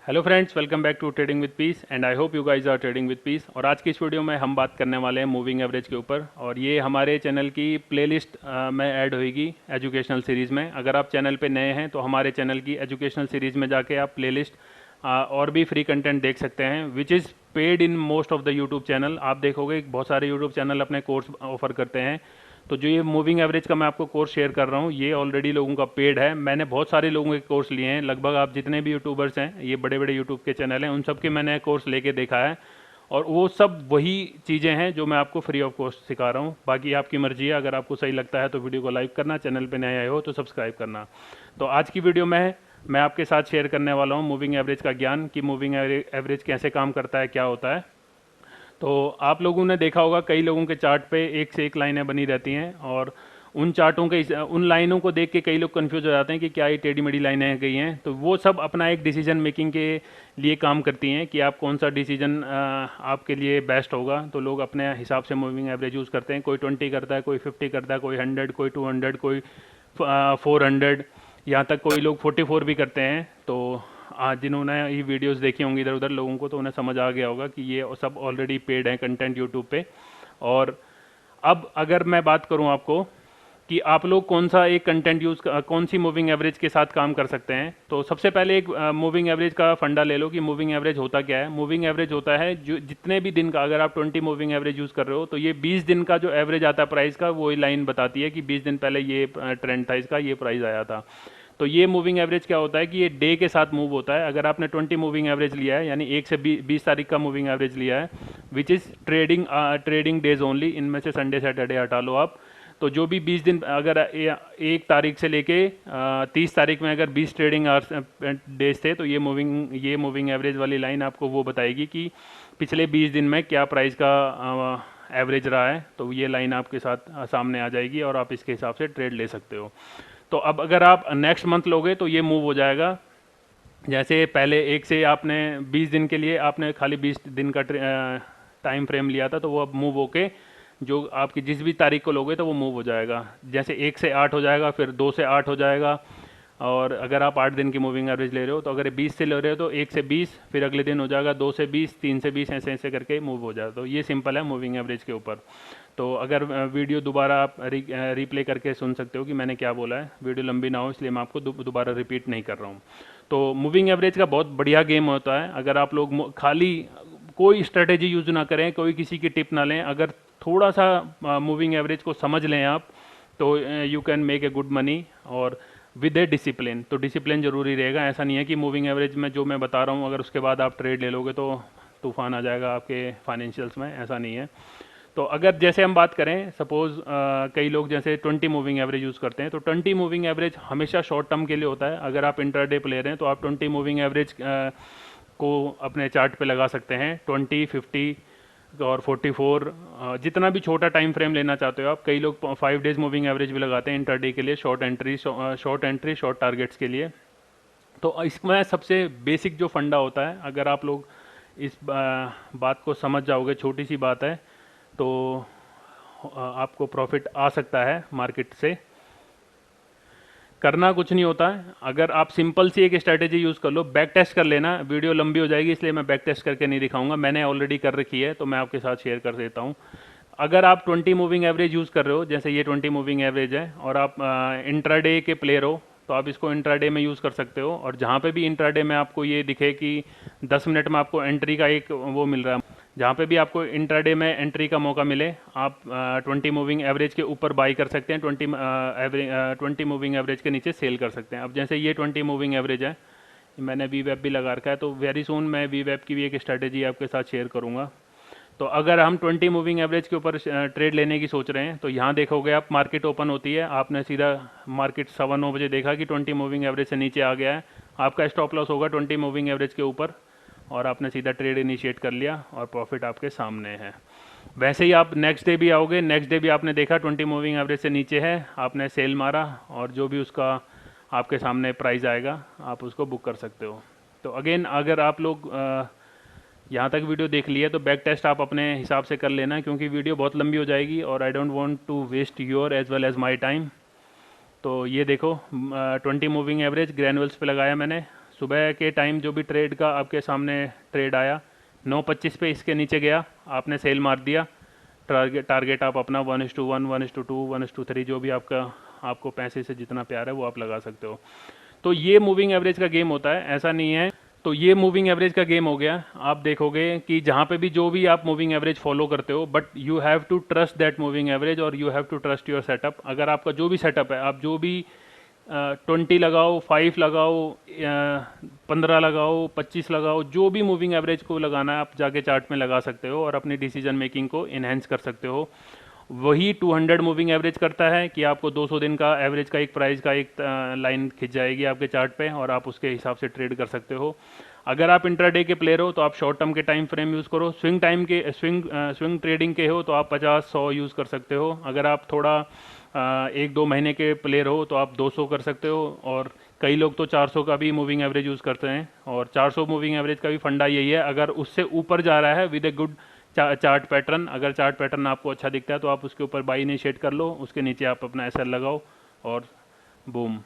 Hello friends, welcome back to trading with peace and I hope you guys are trading with peace. और आज की इस video में हम बात करने वाले हैं मूविंग एवरेज के ऊपर। और ये हमारे चैनल की प्लेलिस्ट में ऐड होगी एजुकेशनल सीरीज़ में। अगर आप चैनल पे नए हैं तो हमारे चैनल की एजुकेशनल सीरीज़ में जाके आप प्लेलिस्ट और भी फ्री कंटेंट देख सकते हैं which is paid in most of the YouTube channel. आप देखोगे बहुत सारे यूट्यूब चैनल अपने कोर्स ऑफर करते हैं। तो जो ये मूविंग एवरेज का मैं आपको कोर्स शेयर कर रहा हूँ ये ऑलरेडी लोगों का पेड है। मैंने बहुत सारे लोगों के कोर्स लिए हैं, लगभग आप जितने भी यूट्यूबर्स हैं, ये बड़े बड़े यूट्यूब के चैनल हैं, उन सब के मैंने कोर्स लेके देखा है। और वो सब वही चीज़ें हैं जो मैं आपको फ्री ऑफ कॉस्ट सिखा रहा हूँ। बाकी आपकी मर्जी है, अगर आपको सही लगता है तो वीडियो को लाइक करना, चैनल पर नए आए हो तो सब्सक्राइब करना। तो आज की वीडियो में मैं आपके साथ शेयर करने वाला हूँ मूविंग एवरेज का ज्ञान कि मूविंग एवरेज कैसे काम करता है, क्या होता है। तो आप लोगों ने देखा होगा कई लोगों के चार्ट पे एक से एक लाइनें बनी रहती हैं और उन चार्टों के उन लाइनों को देख के कई लोग कंफ्यूज हो जाते हैं कि क्या ये टेढ़ी मेढ़ी लाइनें गई हैं। तो वो सब अपना एक डिसीजन मेकिंग के लिए काम करती हैं कि आप कौन सा डिसीजन आपके लिए बेस्ट होगा। तो लोग अपने हिसाब से मूविंग एवरेज यूज़ करते हैं। कोई 20 करता है, कोई 50 करता है, कोई 100, कोई 200, कोई 400, यहाँ तक कोई लोग 44 भी करते हैं। तो आज जिन्होंने ये वीडियोस देखी होंगी इधर उधर लोगों को, तो उन्हें समझ आ गया होगा कि ये सब ऑलरेडी पेड है कंटेंट यूट्यूब पे। और अब अगर मैं बात करूं आपको कि आप लोग कौन सा एक कंटेंट कौन सी मूविंग एवरेज के साथ काम कर सकते हैं, तो सबसे पहले एक मूविंग एवरेज का फंडा ले लो कि मूविंग एवरेज होता क्या है। मूविंग एवरेज होता है जो जितने भी दिन का, अगर आप 20 मूविंग एवरेज यूज़ कर रहे हो तो ये 20 दिन का जो एवरेज आता है प्राइस का, वो लाइन बताती है कि 20 दिन पहले ये ट्रेंड था, इसका ये प्राइस आया था। तो ये मूविंग एवरेज क्या होता है कि ये डे के साथ मूव होता है। अगर आपने 20 मूविंग एवरेज लिया है, यानी 1 से 20 तारीख का मूविंग एवरेज लिया है, which is trading days only, इनमें से संडे सैटरडे हटा लो आप। तो जो भी 20 दिन, अगर 1 तारीख से लेके 30 तारीख में अगर 20 ट्रेडिंग आवर्स डेज थे, तो ये मूविंग एवरेज वाली लाइन आपको वो बताएगी कि पिछले 20 दिन में क्या प्राइस का एवरेज रहा है। तो ये लाइन आपके साथ सामने आ जाएगी और आप इसके हिसाब से ट्रेड ले सकते हो। तो अब अगर आप नेक्स्ट मंथ लोगे तो ये मूव हो जाएगा। जैसे पहले एक से आपने 20 दिन के लिए आपने खाली 20 दिन का टाइम फ्रेम लिया था, तो वो अब मूव होके जो आपकी जिस भी तारीख को लोगे तो वो मूव हो जाएगा। जैसे 1 से 8 हो जाएगा, फिर 2 से 8 हो जाएगा। और अगर आप 8 दिन की मूविंग एवरेज ले रहे हो तो अगर 20 से ले रहे हो तो 1 से 20, फिर अगले दिन हो जाएगा 2 से 20, 3 से 20, ऐसे ऐसे करके मूव हो जाएगा। तो ये सिंपल है मूविंग एवरेज के ऊपर। तो अगर वीडियो दोबारा आप रिप्ले करके सुन सकते हो कि मैंने क्या बोला है, वीडियो लंबी ना हो इसलिए मैं आपको दोबारा रिपीट नहीं कर रहा हूँ। तो मूविंग एवरेज का बहुत बढ़िया गेम होता है। अगर आप लोग खाली कोई स्ट्रेटेजी यूज़ ना करें, कोई किसी की टिप ना लें, अगर थोड़ा सा मूविंग एवरेज को समझ लें आप, तो you can make a good money और विद ए डिसिप्लिन। तो डिसिप्लिन जरूरी रहेगा। ऐसा नहीं है कि मूविंग एवरेज में जो मैं बता रहा हूँ अगर उसके बाद आप ट्रेड ले लोगे तो तूफान आ जाएगा आपके फाइनेंशियल्स में, ऐसा नहीं है। तो अगर जैसे हम बात करें, सपोज कई लोग जैसे 20 मूविंग एवरेज यूज़ करते हैं, तो 20 मूविंग एवरेज हमेशा शॉर्ट टर्म के लिए होता है। अगर आप इंट्राडे प्लेयर हैं तो आप 20 मूविंग एवरेज को अपने चार्ट पे लगा सकते हैं। 20, 50 और 44, जितना भी छोटा टाइम फ्रेम लेना चाहते हो आप। कई लोग 5 डेज मूविंग एवरेज भी लगाते हैं इंट्राडे के लिए, शॉर्ट टारगेट्स के लिए। तो इसमें सबसे बेसिक जो फंडा होता है, अगर आप लोग इस बात को समझ जाओगे, छोटी सी बात है, तो आपको प्रॉफिट आ सकता है मार्केट से। करना कुछ नहीं होता है। अगर आप सिंपल सी एक स्ट्रैटेजी यूज़ कर लो, बैक टेस्ट कर लेना। वीडियो लंबी हो जाएगी इसलिए मैं बैक टेस्ट करके नहीं दिखाऊंगा, मैंने ऑलरेडी कर रखी है, तो मैं आपके साथ शेयर कर देता हूँ। अगर आप 20 मूविंग एवरेज यूज़ कर रहे हो, जैसे ये 20 मूविंग एवरेज है, और आप इंट्राडे के प्लेयर हो, तो आप इसको इंट्राडे में यूज़ कर सकते हो। और जहाँ पे भी इंट्राडे में आपको ये दिखे कि 10 मिनट में आपको एंट्री का एक वो मिल रहा है, जहाँ पे भी आपको इंट्राडे में एंट्री का मौका मिले, आप 20 मूविंग एवरेज के ऊपर बाई कर सकते हैं, 20 मूविंग एवरेज के नीचे सेल कर सकते हैं। अब जैसे ये 20 मूविंग एवरेज है, मैंने वी वेब भी लगा रखा है, तो वेरी सून मैं वी वेब की भी एक स्ट्रैटेजी आपके साथ शेयर करूँगा। तो अगर हम 20 मूविंग एवरेज के ऊपर ट्रेड लेने की सोच रहे हैं, तो यहाँ देखोगे आप, मार्केट ओपन होती है, आपने सीधा मार्केट 9:15 देखा कि 20 मूविंग एवरेज से नीचे आ गया है, आपका स्टॉप लॉस होगा 20 मूविंग एवरेज के ऊपर, और आपने सीधा ट्रेड इनिशिएट कर लिया और प्रॉफिट आपके सामने है। वैसे ही आप नेक्स्ट डे भी आओगे, नेक्स्ट डे भी आपने देखा 20 मूविंग एवरेज से नीचे है, आपने सेल मारा, और जो भी उसका आपके सामने प्राइस आएगा आप उसको बुक कर सकते हो। तो अगेन, अगर आप लोग यहाँ तक वीडियो देख लिया तो बैक टेस्ट आप अपने हिसाब से कर लेना, क्योंकि वीडियो बहुत लंबी हो जाएगी और I don't want to waste your as well as my time. तो ये देखो 20 मूविंग एवरेज ग्रैनुअल्स पे लगाया मैंने, सुबह के टाइम जो भी ट्रेड का आपके सामने ट्रेड आया 9:25 पे इसके नीचे गया, आपने सेल मार दिया। टारगेट आप अपना 1:1, 1:2, 1:3 जो भी आपको पैसे से जितना प्यार है वो आप लगा सकते हो। तो ये मूविंग एवरेज का गेम होता है, ऐसा नहीं है। तो ये मूविंग एवरेज का गेम हो गया। आप देखोगे कि जहाँ पे भी जो भी आप मूविंग एवरेज फॉलो करते हो, but you have to trust that moving average और you have to trust your setup. अगर आपका जो भी सेटअप है, आप जो भी 20 लगाओ, 5 लगाओ, 15 लगाओ, 25 लगाओ, जो भी मूविंग एवरेज को लगाना है आप जाके चार्ट में लगा सकते हो और अपनी डिसीजन मेकिंग को इन्हेंस कर सकते हो। वही 200 मूविंग एवरेज करता है कि आपको 200 दिन का एवरेज का एक प्राइस का एक लाइन खिंच जाएगी आपके चार्ट पे और आप उसके हिसाब से ट्रेड कर सकते हो। अगर आप इंट्राडे के प्लेयर हो तो आप शॉर्ट टर्म के टाइम फ्रेम यूज़ करो। स्विंग ट्रेडिंग के हो तो आप 50-100 यूज़ कर सकते हो। अगर आप थोड़ा 1-2 महीने के प्लेयर हो तो आप 200 कर सकते हो। और कई लोग तो 400 का भी मूविंग एवरेज यूज़ करते हैं। और 400 मूविंग एवरेज का भी फंडा यही है, अगर उससे ऊपर जा रहा है with a good chart pattern, अगर चार्ट पैटर्न आपको अच्छा दिखता है तो आप उसके ऊपर बाई इनिशिएट कर लो, उसके नीचे आप अपना एसएल लगाओ और बूम।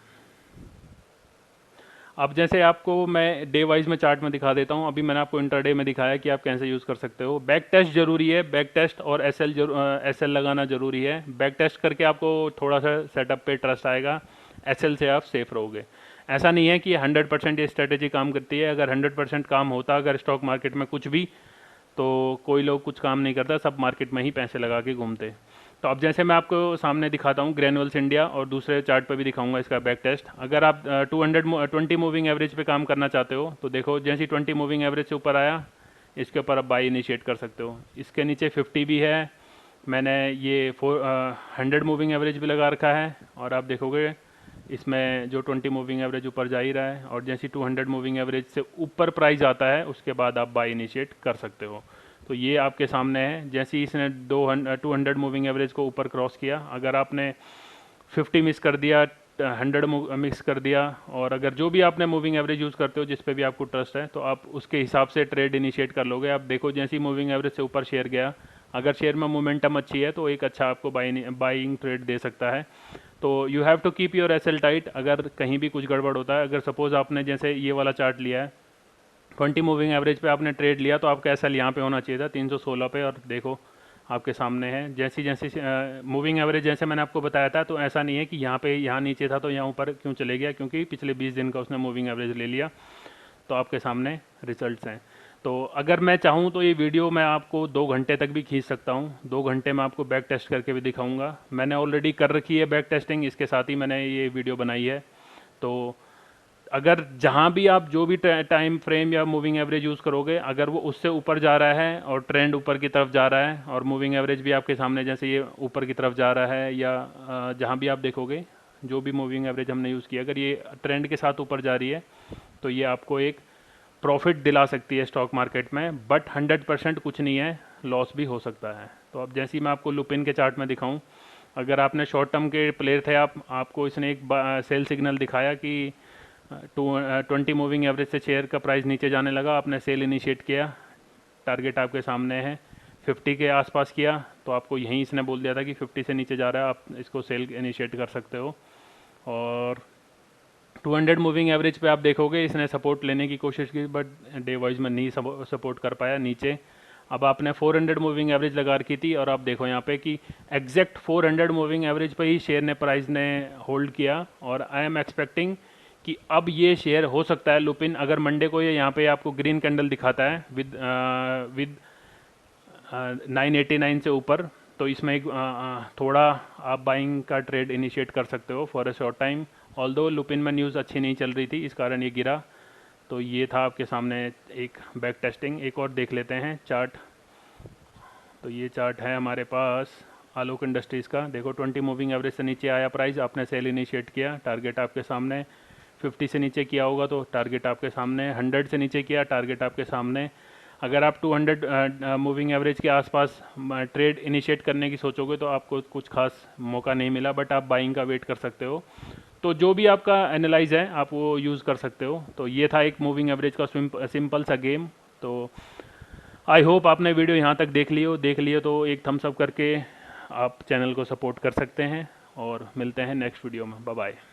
अब जैसे आपको मैं डे वाइज में चार्ट में दिखा देता हूँ। अभी मैंने आपको इंटरडे में दिखाया कि आप कैसे यूज़ कर सकते हो। बैक टेस्ट जरूरी है, बैक टेस्ट और एसएल लगाना जरूरी है। बैक टेस्ट करके आपको थोड़ा सा सेटअप पे ट्रस्ट आएगा, एसएल से आप सेफ रहोगे। ऐसा नहीं है कि 100% ये स्ट्रेटेजी काम करती है। अगर 100% काम होता अगर स्टॉक मार्केट में कुछ भी, तो कोई लोग कुछ काम नहीं करता, सब मार्केट में ही पैसे लगा के घूमते। तो अब जैसे मैं आपको सामने दिखाता हूँ ग्रैनुअल्स इंडिया और दूसरे चार्ट पर भी दिखाऊंगा इसका बैक टेस्ट। अगर आप 220 मूविंग एवरेज पे काम करना चाहते हो तो देखो, जैसे 20 मूविंग एवरेज से ऊपर आया इसके ऊपर आप बाई इनिशिएट कर सकते हो। इसके नीचे 50 भी है, मैंने ये 100 मूविंग एवरेज भी लगा रखा है। और आप देखोगे इसमें जो 20 मूविंग एवरेज ऊपर जा ही रहा है और जैसे 200 मूविंग एवरेज से ऊपर प्राइस आता है उसके बाद आप बाई इनिशिएट कर सकते हो। तो ये आपके सामने है। जैसे ही इसने 200 मूविंग एवरेज को ऊपर क्रॉस किया, अगर आपने 50 मिस कर दिया, 100 मिस कर दिया, और अगर जो भी आपने मूविंग एवरेज यूज़ करते हो जिस पे भी आपको ट्रस्ट है तो आप उसके हिसाब से ट्रेड इनिशिएट कर लोगे। आप देखो जैसी मूविंग एवरेज से ऊपर शेयर गया, अगर शेयर में मोमेंटम अच्छी है तो एक अच्छा आपको बाइंग ट्रेड दे सकता है। तो you have to keep your SL tight. अगर कहीं भी कुछ गड़बड़ होता है, अगर सपोज आपने जैसे ये वाला चार्ट लिया है 20 मूविंग एवरेज पे आपने ट्रेड लिया, तो आपका एसएल यहाँ पे होना चाहिए था 316 पे, और देखो आपके सामने है। जैसी जैसी मूविंग एवरेज जैसे मैंने आपको बताया था, तो ऐसा नहीं है कि यहाँ नीचे था तो यहाँ ऊपर क्यों चले गया, क्योंकि पिछले 20 दिन का उसने मूविंग एवरेज ले लिया। तो आपके सामने रिजल्ट्स हैं। तो अगर मैं चाहूँ तो ये वीडियो मैं आपको 2 घंटे तक भी खींच सकता हूँ। 2 घंटे में आपको बैक टेस्ट करके भी दिखाऊंगा। मैंने ऑलरेडी कर रखी है बैक टेस्टिंग, इसके साथ ही मैंने ये वीडियो बनाई है। तो अगर जहाँ भी आप जो भी टाइम फ्रेम या मूविंग एवरेज यूज़ करोगे, अगर वो उससे ऊपर जा रहा है और ट्रेंड ऊपर की तरफ जा रहा है और मूविंग एवरेज भी आपके सामने जैसे ये ऊपर की तरफ जा रहा है, या जहाँ भी आप देखोगे जो भी मूविंग एवरेज हमने यूज़ किया, अगर ये ट्रेंड के साथ ऊपर जा रही है तो ये आपको एक प्रॉफिट दिला सकती है स्टॉक मार्केट में। बट 100% कुछ नहीं है, लॉस भी हो सकता है। तो अब जैसे ही मैं आपको लुपिन के चार्ट में दिखाऊं, अगर आपने शॉर्ट टर्म के प्लेयर थे, आपको इसने एक सेल सिग्नल दिखाया कि 20 मूविंग एवरेज से शेयर का प्राइस नीचे जाने लगा, आपने सेल इनिशिएट किया, टारगेट आपके सामने है, 50 के आसपास किया, तो आपको यहीं इसने बोल दिया था कि 50 से नीचे जा रहा है, आप इसको सेल इनिशिएट कर सकते हो। और 200 मूविंग एवरेज पे आप देखोगे इसने सपोर्ट लेने की कोशिश की, बट डे वाइज में नहीं सपोर्ट कर पाया नीचे। अब आपने 400 मूविंग एवरेज लगा रखी थी और आप देखो यहाँ पे कि एग्जैक्ट 400 मूविंग एवरेज पे ही शेयर ने प्राइस ने होल्ड किया। और आई एम एक्सपेक्टिंग कि अब ये शेयर हो सकता है लुपिन, अगर मंडे को ये यहाँ पे आपको ग्रीन कैंडल दिखाता है विद 989 से ऊपर, तो इसमें एक थोड़ा आप बाइंग का ट्रेड इनिशिएट कर सकते हो for a short time. Although Lupin में न्यूज़ अच्छी नहीं चल रही थी, इस कारण ये गिरा। तो ये था आपके सामने एक बैक टेस्टिंग। एक और देख लेते हैं चार्ट। तो ये चार्ट है हमारे पास आलोक इंडस्ट्रीज़ का। देखो 20 मूविंग एवरेज से नीचे आया प्राइस, आपने सेल इनिशिएट किया, टारगेट आपके सामने। 50 से नीचे किया होगा तो टारगेट आपके सामने। 100 से नीचे किया, टारगेट आपके सामने। अगर आप 200 मूविंग एवरेज के आसपास ट्रेड इनिशिएट करने की सोचोगे तो आपको कुछ खास मौका नहीं मिला, बट आप बाइंग का वेट कर सकते हो। तो जो भी आपका एनालाइज है आप वो यूज़ कर सकते हो। तो ये था एक मूविंग एवरेज का सिंपल सा गेम। तो आई होप आपने वीडियो यहाँ तक देख लियो तो एक थम्स अप करके आप चैनल को सपोर्ट कर सकते हैं, और मिलते हैं नेक्स्ट वीडियो में। Bye bye.